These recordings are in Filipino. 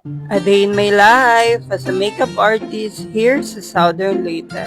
A day in my life as a makeup artist here sa Southern Leyte.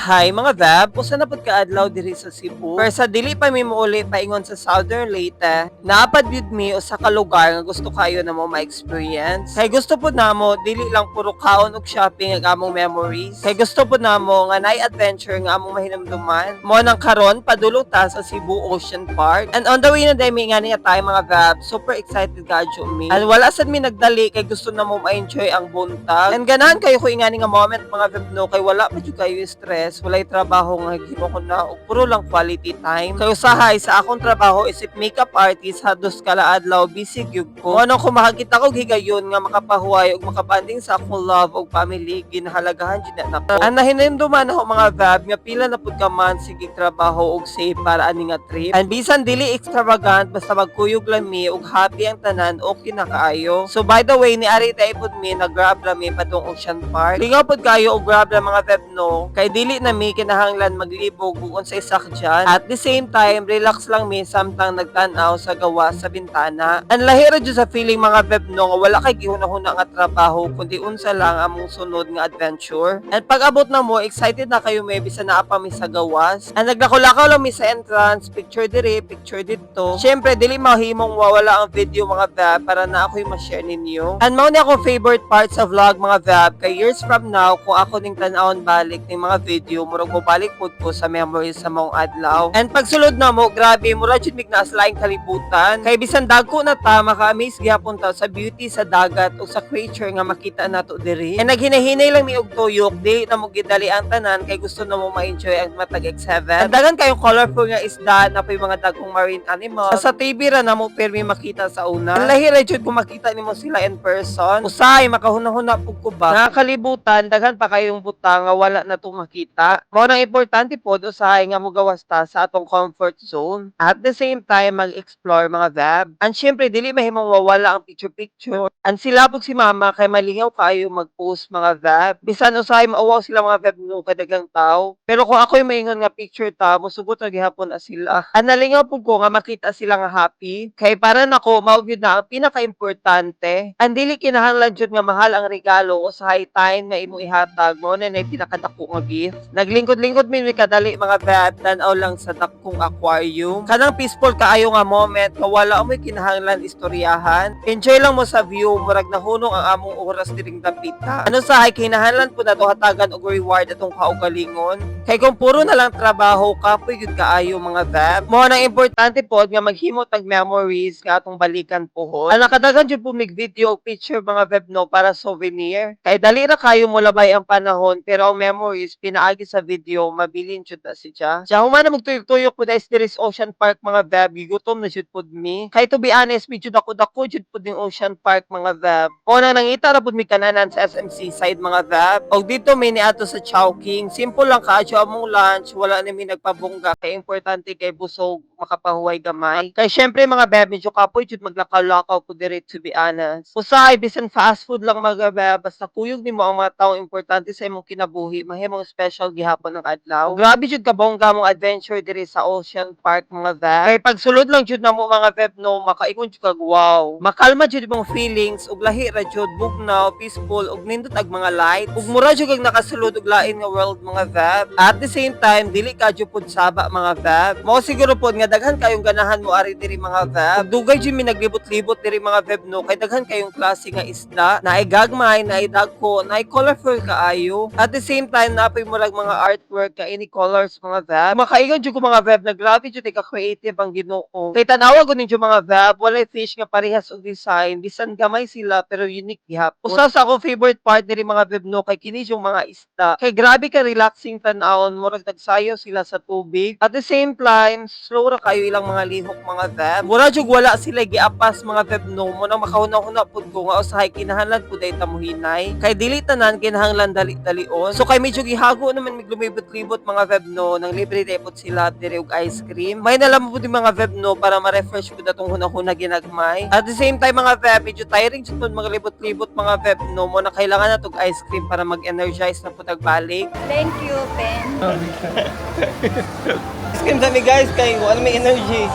Hi mga Vab, usa na pud ka adlaw diri sa Cebu. Pero sa dili pa mi mouli paingon sa Southern Leyte, naapad gyud mi usa ka lugar nga gusto kayo na mo ma-experience. Kay gusto pud namo dili lang puro kaon ug shopping ang among memories. Kay gusto pud namo nga nay adventure nga among mahinumduman. Mo nang karon padulong ta sa Cebu Ocean Park. And on the way na demi nga niya tayo mga Vab, super excited gadyo mi. And wala sad mi nagdali kay gusto na mo ma-enjoy ang buntag. And ganahan kayo ko ingani nga moment mga Vab no kay wala pa jud kayo stress, walay trabaho nga gimo ko na ug puro lang quality time. Kay usahay sa akong trabaho isip makeup artist hados kala adlaw busy gyud ko. Ano ko makakita ko higayon nga makapahuway ug makabanding sa akong love ug family ginahalagahan jud na nako. Ang nahinumduman ako mga Vab nga pila na pud ka man sige trabaho ug safe para ani nga trip. And bisan dili extravagant basta magkuyog lang mi ug happy ang tanan okay na kaayo. So by the way ni ari tay pud mi nag-grab ra mi padung Ocean Park. Lingaw pud kayo og grab ra mga Vab no. Kay dili na mi kinahanglan maglibog ug unsay sakyan. At the same time, relax lang mi samtang nagtan-aw sa gawa sa bintana. Ang lahira jud sa feeling mga Vab no nga wala kay gihuna-huna nga trabaho kundi unsa lang among sunod nga adventure. And pag abot na mo, excited na kayo may bisan naa pa mi sa gawas. And naglakaw-lakaw lang mi sa entrance, picture diri, picture dito. Syempre dili mahimong wawala ang video mga Vab para na ako'y ma-share ninyo. And mao ni akong favorite part sa vlog mga Vab kay years from now kung ako ning tan-awon balik ning mga video murag mo balik pud ko sa memories sa mong adlaw. And pagsulod na mo, grabe mura jud mig naas laing kalibutan. Kay bisan dagko na ta maka-amaze gyapon ta sa beauty sa dagat o sa creature nga makita nato diri. And naghinahinay lang mi og tuyok, dili na mo gidali ang tanan kay gusto na mo ma-enjoy ang matag X7. At dagan kayong colorful nga isda na pay mga dagkong marine animals. Sa TV ra na mo permi makita sa una. Ang lahira jud kung makita nimo sila in person. Usay makahuna-huna pug ko ba. Nakakalibutan daghan pa kayong butang nga wala na to makita. Mao nang importante pod usahay nga mogawas ta sa atong comfort zone. At the same time mag-explore mga Vab. And syempre dili mahimong mawala ang picture. And sila pug si mama kay malingaw kayo mag-post mga Vab. Bisan usahay maawaw sila mga Vab no kadagang tao. Pero kung ako'y maingon nga picture ta, musugot na gihapon na sila. Ang nalingaw pug ko nga makita sila nga happy. Kay para nako mao gyud na ang pinaka-importante. Ang dili kinahanglan jud nga mahal ang regalo usahay time nga imo ihatag mo na pinakadako nga gift. Naglingkod-lingkod mi kadali mga Vab tan-aw lang sa dakong aquarium. Kanang peaceful kaayo nga moment nga wala mo kinahanglan istoryahan. Enjoy lang mo sa view murag nahunong ang among oras diring dapita. Ano sahay kinahanglan po na to hatagan og reward atong kaugalingon. Kay kung puro na lang trabaho kapoy gyud kaayo mga Vab. Mo nang importante pod nga maghimot og memories nga atong balikan pohon. Ang nakadagan jud po mig video og picture mga Vab no para souvenir. Kay dali ra kayo mo labay ang panahon pero ang memories pinaagi sa video mabilin jud na siya. Siya humana magtuyok-tuyok pud diri sa Ocean Park mga Vab, gigutom na jud pud mi. Kay to be honest, medyo dako-dako jud pud ning Ocean Park mga Vab. O nang nangita ra pud mi kananan sa SMC side mga Vab. Og dito may niadto sa Chowking. Simple lang kaadyo among lunch, wala na mi nagpabungga kay importante kay busog makapahuway gamay. Kay syempre mga Vab, medyo kapoy jud maglakaw-lakaw pud diri to be honest. Usahay bisan fast food lang mga Vab, basta kuyog nimo ang mga tawo importante sa imong kinabuhi, mahimong special gihapon ng adlaw. Grabe jud ka bongga mong adventure diri sa Ocean Park mga Vab. Kay pagsulod lang jud namo mga Vab no, makaingon jud kag wow. Makalma jud imong feelings ug lahi ra jud bugnaw, peaceful ug nindot ag mga light. Ug mura jud kag nakasulod og lain nga world mga Vab. At the same time dili ka jud pud saba mga Vab. Mao siguro pod nga daghan kayong ganahan mo ari diri mga Vab. Ug dugay jud mi naglibot-libot diri mga Vab no, kay daghan kayong klase nga isda, naay gagmay, naay dagko, naay colorful kaayo. At the same time napay murag mga artwork ka any colors mga Vab. Makaingon jud ko mga Vab na grabe jud ka creative ang Ginoo. Kay tanawa gud ninyo mga Vab, walay fish nga parehas og design, bisan gamay sila pero unique gihapon. Usa sa akong favorite part diri mga Vab no kay kini yung mga isda. Kay grabe ka relaxing tan-awon, murag nagsayo sila sa tubig. At the same time, slow ra kayo ilang mga lihok mga Vab. Mura jud wala sila giapas mga Vab no, mo nang makahuna-huna pud ko nga usahay kinahanglan pud ay tamuhinay. Kay dili tanan kinahanglan dali-dalion. So kay medyo gihago naman mig lumibot-libot mga Vab no, nang libre depot sila diri og ice cream. May nalam pud mga Vab no para ma-refresh pud atong hunahuna ginagmay. At the same time mga Vab, medyo tiring jud pud mga libot-libot mga Vab no, mo na kailangan natog ice cream para mag-energize na pud agbalik. Thank you, Ben. Ice cream sa mi guys kay ano may energy.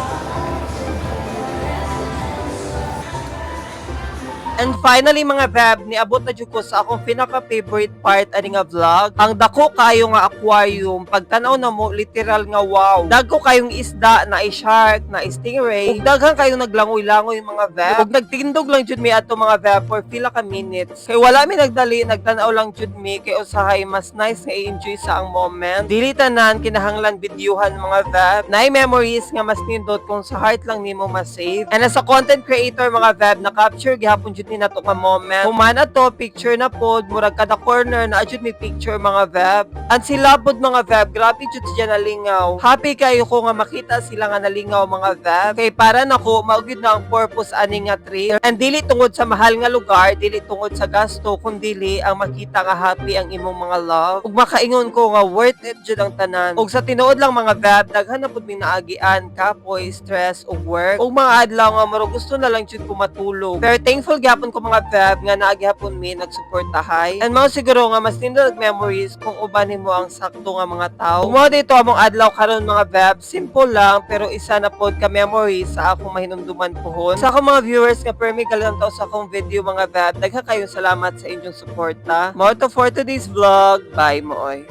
And finally mga Veb, niabot na jud ko sa akong pinaka-favorite part ani nga vlog. Ang dako kayo nga aquarium, pagtanaw na mo literal nga wow. Dagko kayong isda na shark, na stingray, ug daghan kayong naglangoy-langoy mga Veb. Ug nagtindog lang jud mi ato mga Veb for pila ka minutes. Kay wala mi nagdali, nagtanaw lang jud mi kay usahay mas nice nga i-enjoy sa ang moment. Dili tanan kinahanglan videohan mga Veb. Nay memories nga mas nindot kung sa heart lang nimo ma-save. And as a content creator mga Veb, na-capture gihapon jud ni nato ka moment. Humana to picture na pod, murag kada corner na jud mi picture mga Veb. Ang sila pod mga Veb, grabe jud siya nalingaw. Happy kayo ko nga makita sila nga nalingaw mga Veb. Kay para nako mao gyud na ang purpose ani nga trip. And dili tungod sa mahal nga lugar, dili tungod sa gasto, kundi ang makita nga happy ang imong mga love. Ug makaingon ko nga worth it jud ang tanan. Ug sa tinuod lang mga Veb, daghan na pud mi naagian, kapoy, stress ug work. Ug mga adlaw nga maro gusto na lang jud ko matulog. Pero thankful gyapon ko mga Veb nga naagihapon mi nagsuportahay. And mao siguro nga mas nindot memories kung uban nimo ang sakto nga mga tao. Ug mao dito among adlaw karon mga Veb, simple lang pero isa na pod ka memories sa akong mahinumduman pohon. Sa akong mga viewers nga permi galantaw sa akong video mga Veb, daghan kayong salamat sa inyong suporta. Mao to for today's vlog. Bye mooy.